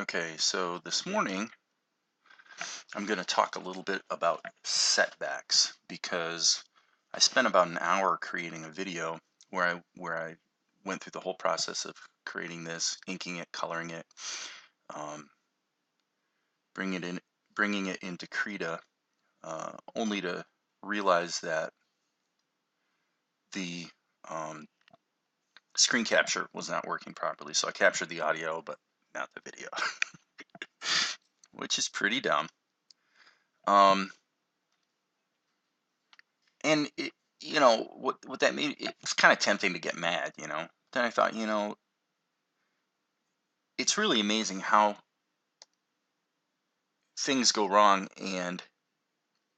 Okay, so this morning I'm going to talk a little bit about setbacks because I spent about an hour creating a video where I went through the whole process of creating this, inking it, coloring it, um, bringing it into Krita, only to realize that the um, screen capture was not working properly. So I captured the audio, but not the video, which is pretty dumb. Um, And it, what that made, it's kind of tempting to get mad. Then I thought, it's really amazing how things go wrong, and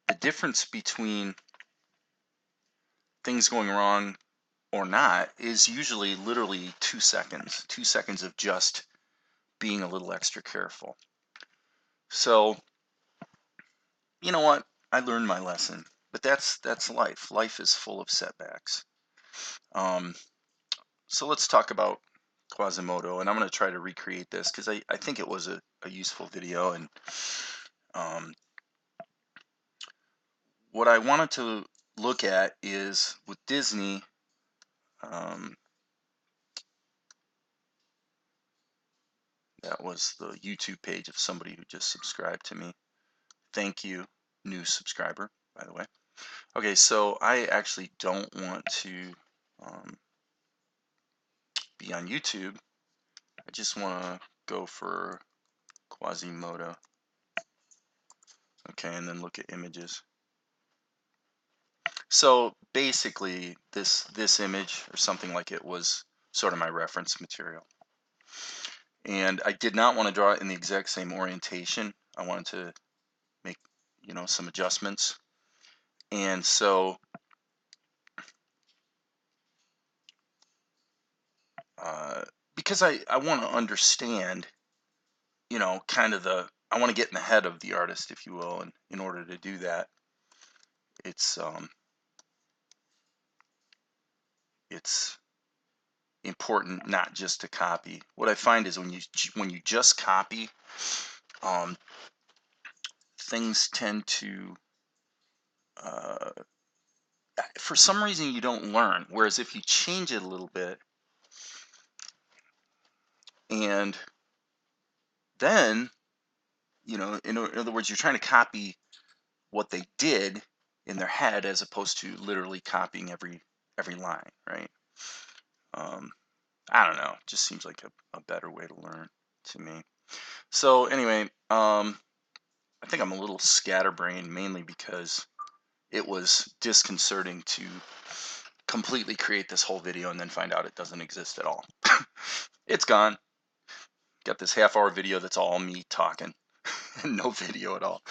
the difference between things going wrong or not is usually literally 2 seconds. 2 seconds of just being a little extra careful. So, you know what? I learned my lesson, but that's life. Life is full of setbacks. Um, so let's talk about Quasimodo, and I'm going to try to recreate this because I think it was a useful video. And um, what I wanted to look at is with Disney, um, that was the YouTube page of somebody who just subscribed to me. Thank you, new subscriber, by the way. Okay, so I actually don't want to be on YouTube. I just want to go for Quasimodo. Okay, and then look at images. So basically, this image or something like it was sort of my reference material. And I did not want to draw it in the exact same orientation. I wanted to make, some adjustments. And so because I want to understand, kind of I want to get in the head of the artist, if you will. And in order to do that, it's important not just to copy. What I find is when you just copy, um, things tend to for some reason you don't learn. Whereas if you change it a little bit, and then, in other words, you're trying to copy what they did in their head as opposed to literally copying every line, right? Um, I don't know. It just seems like a better way to learn to me. So anyway, I think I'm a little scatterbrained mainly because it was disconcerting to completely create this whole video and then find out it doesn't exist at all. It's gone. Got this half-hour video that's all me talking and no video at all.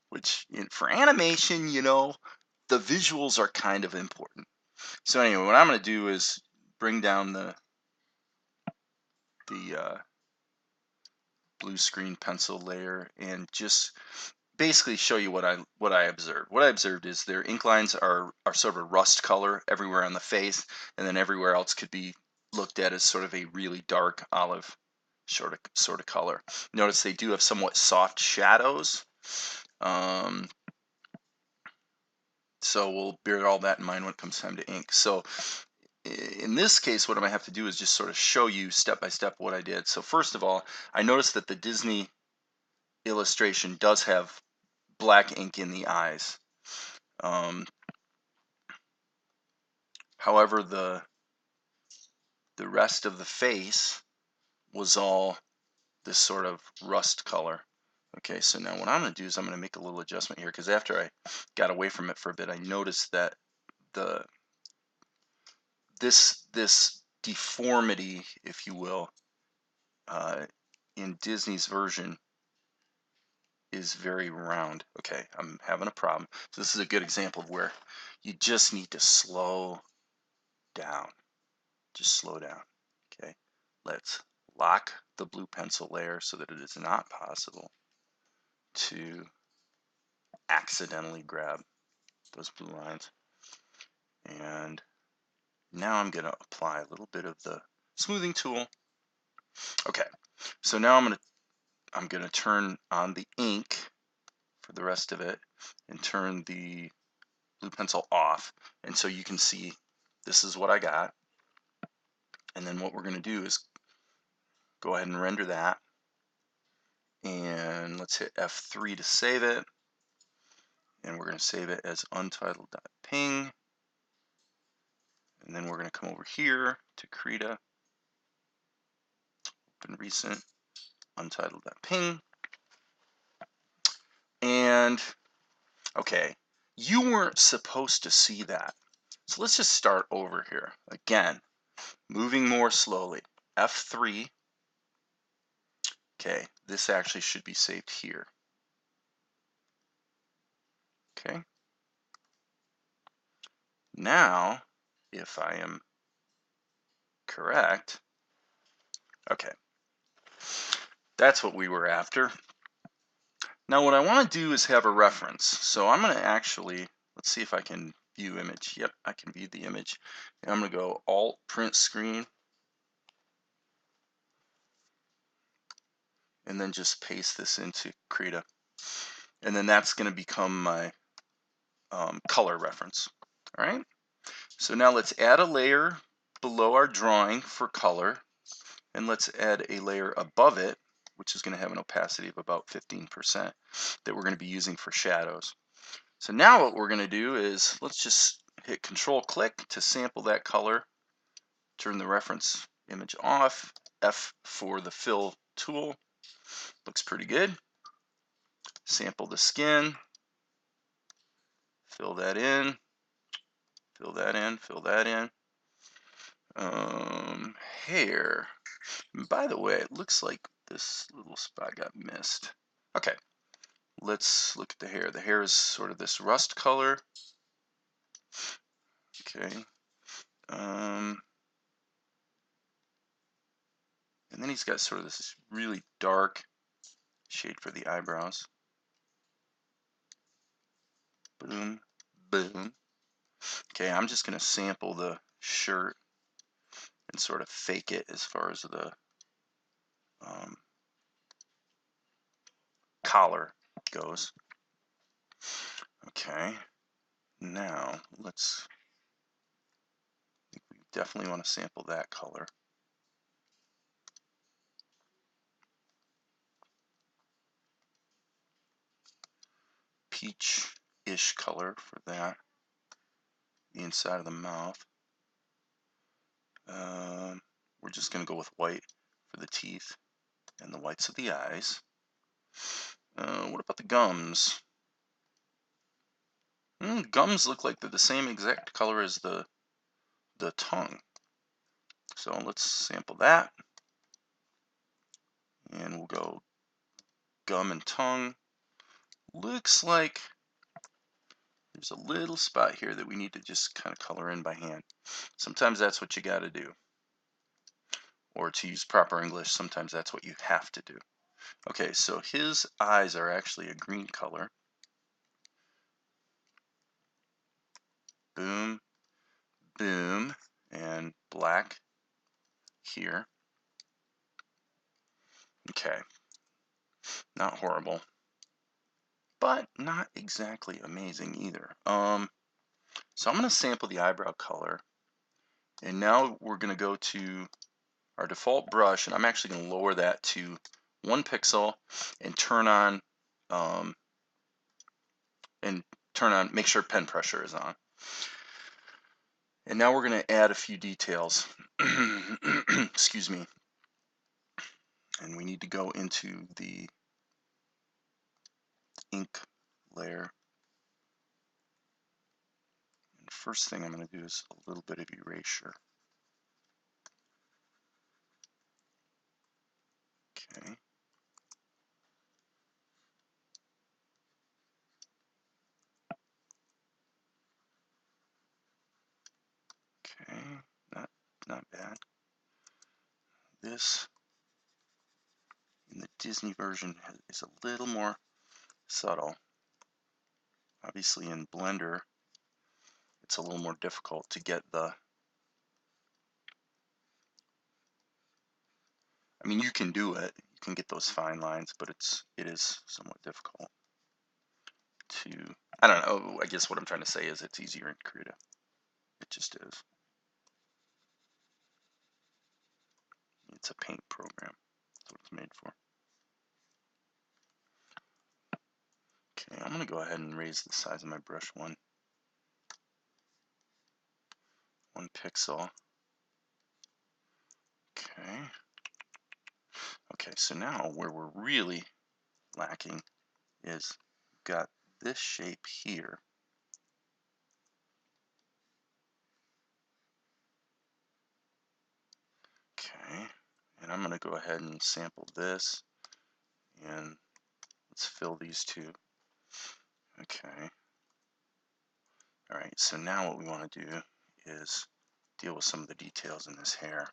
Which, for animation, the visuals are kind of important. So anyway, what I'm going to do is bring down the blue screen pencil layer and just basically show you what I observed. What I observed is their ink lines are sort of a rust color everywhere on the face, and then everywhere else could be looked at as sort of a really dark olive sort of color. Notice they do have somewhat soft shadows. So we'll bear all that in mind when it comes time to ink. So in this case, what I'm going to have to do is just sort of show you step by step what I did. So first of all, I noticed that the Disney illustration does have black ink in the eyes. However, the rest of the face was all this sort of rust color. Okay, so now what I'm going to do is I'm going to make a little adjustment here because after I got away from it for a bit, I noticed that this deformity, if you will, in Disney's version is very round. Okay, I'm having a problem. So this is a good example of where you just need to slow down. Just slow down. Okay, let's lock the blue pencil layer so that it is not possible to accidentally grab those blue lines. And now I'm going to apply a little bit of the smoothing tool. Okay, so now I'm going to I'm going to turn on the ink for the rest of it and turn the blue pencil off. And so you can see this is what I got. And then what we're going to do is go ahead and render that. And let's hit F3 to save it. And we're going to save it as untitled.ping. And then we're going to come over here to Krita, open recent, untitled.ping. And okay, you weren't supposed to see that. So let's just start over here. Again, moving more slowly. F3. Okay, this actually should be saved here. Okay. Now, if I am correct, okay, that's what we were after. Now what I want to do is have a reference. So I'm going to actually, let's see if I can view image. Yep, I can view the image. And I'm going to go Alt Print Screen. And then just paste this into Krita. And then that's going to become my color reference. All right. So now let's add a layer below our drawing for color. And let's add a layer above it, which is going to have an opacity of about 15% that we're going to be using for shadows. So now what we're going to do is let's just hit Control click to sample that color, turn the reference image off, F for the fill tool, looks pretty good. Sample the skin, fill that in, fill that in, fill that in. Hair. By the way, it looks like this little spot got missed. Okay, let's look at the hair. The hair is sort of this rust color. Okay. And then he's got sort of this really dark shade for the eyebrows. Boom, boom. Okay, I'm just going to sample the shirt and sort of fake it as far as the collar goes. Okay, now let's, we definitely want to sample that color. Peach-ish color for that. The inside of the mouth. We're just going to go with white for the teeth and the whites of the eyes. What about the gums? Gums look like they're the same exact color as the tongue. So let's sample that. And we'll go gum and tongue. Looks like there's a little spot here that we need to just kind of color in by hand. Sometimes that's what you got to do. Or to use proper English, sometimes that's what you have to do. Okay, so his eyes are actually a green color. Boom, boom, and black here. Okay, not horrible, but not exactly amazing either. So I'm going to sample the eyebrow color, and now we're going to go to our default brush, and I'm actually going to lower that to 1 pixel and make sure pen pressure is on. And now we're going to add a few details. Excuse me. And we need to go into the ink layer. And first thing I'm going to do is a little bit of erasure. Okay. Okay, not bad. This in the Disney version is a little more subtle. Obviously in Blender, it's a little more difficult to get the, I mean, you can do it. You can get those fine lines, but it is somewhat difficult to, I don't know, I guess what I'm trying to say is it's easier in Krita. It just is. It's a paint program. That's what it's made for. Okay, I'm going to go ahead and raise the size of my brush one pixel. Okay. Okay, so now where we're really lacking is we've got this shape here. Okay, and I'm going to go ahead and sample this, and let's fill these two. Okay. All right, so now what we want to do is deal with some of the details in this hair.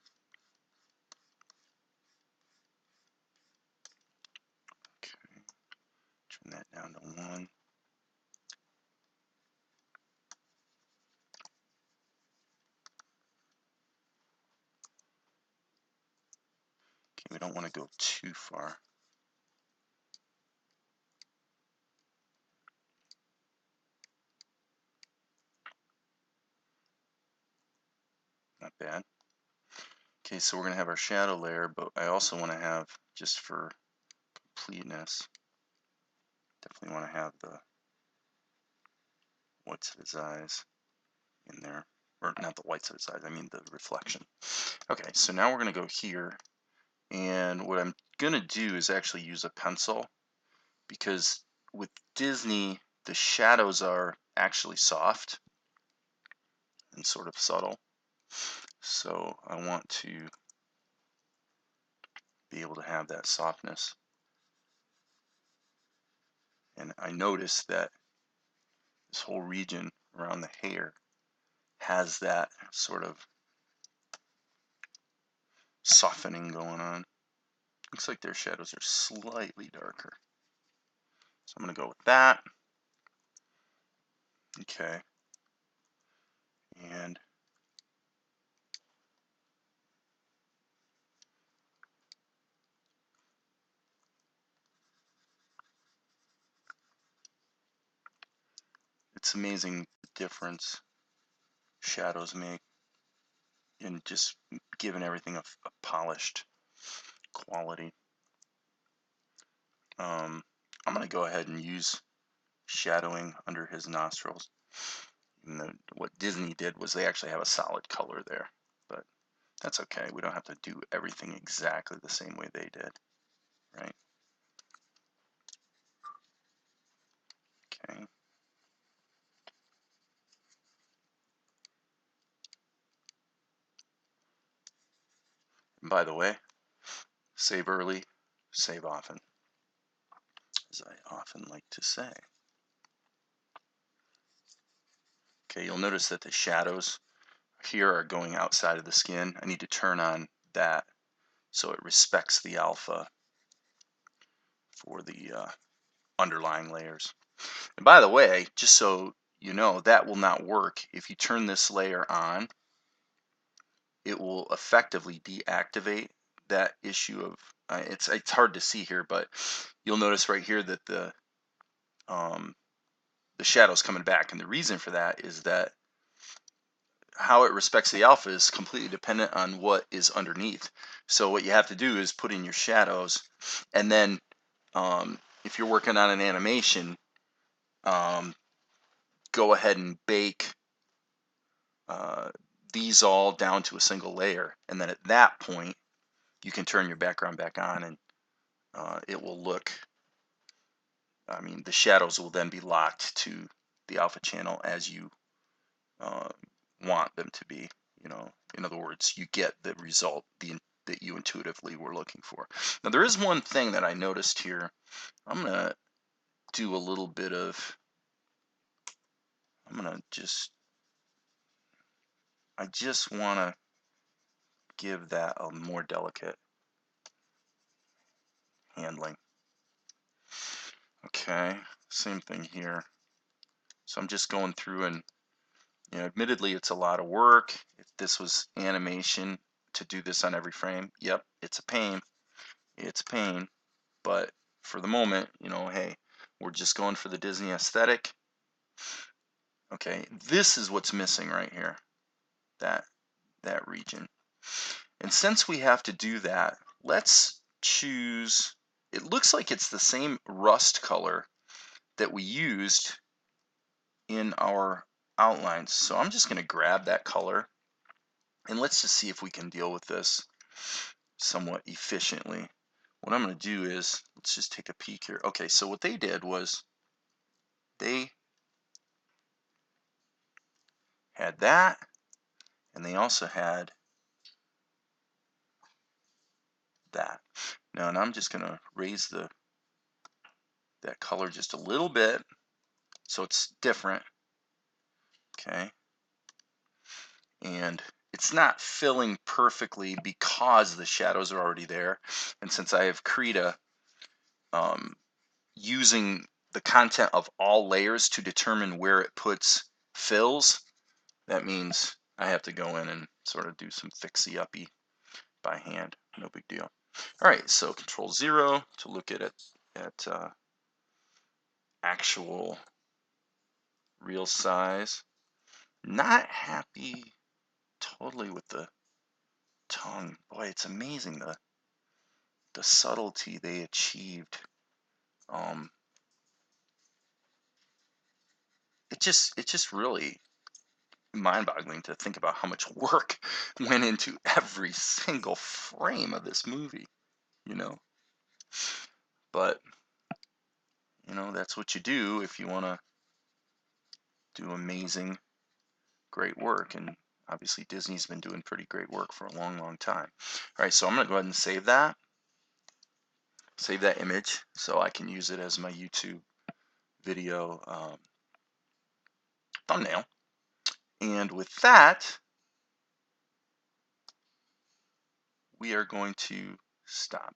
Okay, turn that down to 1. Okay, we don't want to go too far. Not bad. Okay, so we're going to have our shadow layer, but I also want to have, just for completeness, definitely want to have the whites of his eyes in there. Or not the whites of his eyes, I mean the reflection. Okay, so now we're going to go here, and what I'm going to do is actually use a pencil, because with Disney, the shadows are actually soft and sort of subtle. So I want to be able to have that softness. And I notice that this whole region around the hair has that sort of softening going on. Looks like their shadows are slightly darker. So I'm going to go with that. Okay. And it's amazing the difference shadows make in just giving everything a polished quality. I'm going to go ahead and use shadowing under his nostrils. Even though what Disney did was they actually have a solid color there, but that's okay. We don't have to do everything exactly the same way they did, right? Okay. And by the way, save early, save often, as I often like to say. Okay, you'll notice that the shadows here are going outside of the skin. I need to turn on that so it respects the alpha for the underlying layers. And by the way, just so you know, that will not work. If you turn this layer on, it will effectively deactivate that issue of, it's hard to see here, but you'll notice right here that the shadow's coming back. And the reason for that is that how it respects the alpha is completely dependent on what is underneath. So what you have to do is put in your shadows, and then if you're working on an animation, go ahead and bake these all down to a single layer, and then at that point you can turn your background back on, and it will look, I mean, the shadows will then be locked to the alpha channel as you want them to be. You know, in other words, you get the result that you intuitively were looking for. Now there is one thing that I noticed here. I'm gonna do a little bit of, I'm gonna just, I just want to give that a more delicate handling. Okay, same thing here. So I'm just going through, and you know, admittedly it's a lot of work. If this was animation to do this on every frame, yep, it's a pain. It's pain, but for the moment, you know, hey, we're just going for the Disney aesthetic. Okay, this is what's missing right here, that region. And since we have to do that, let's choose, it looks like it's the same rust color that we used in our outlines. So I'm just going to grab that color and let's just see if we can deal with this somewhat efficiently. What I'm going to do is, let's just take a peek here. Okay, so what they did was they had that, and they also had that. Now, and I'm just going to raise that color just a little bit so it's different. Okay, and it's not filling perfectly because the shadows are already there, and since I have Krita using the content of all layers to determine where it puts fills, that means I have to go in and sort of do some fixie-uppy by hand. No big deal. All right, so Control 0 to look at it at actual real size. Not happy totally with the tongue. Boy, it's amazing the subtlety they achieved. It's just really mind-boggling to think about how much work went into every single frame of this movie, you know. But you know, that's what you do if you want to do amazing, great work. And obviously Disney's been doing pretty great work for a long, long time. All right, so I'm going to go ahead and save that image so I can use it as my YouTube video thumbnail. And with that, we are going to stop.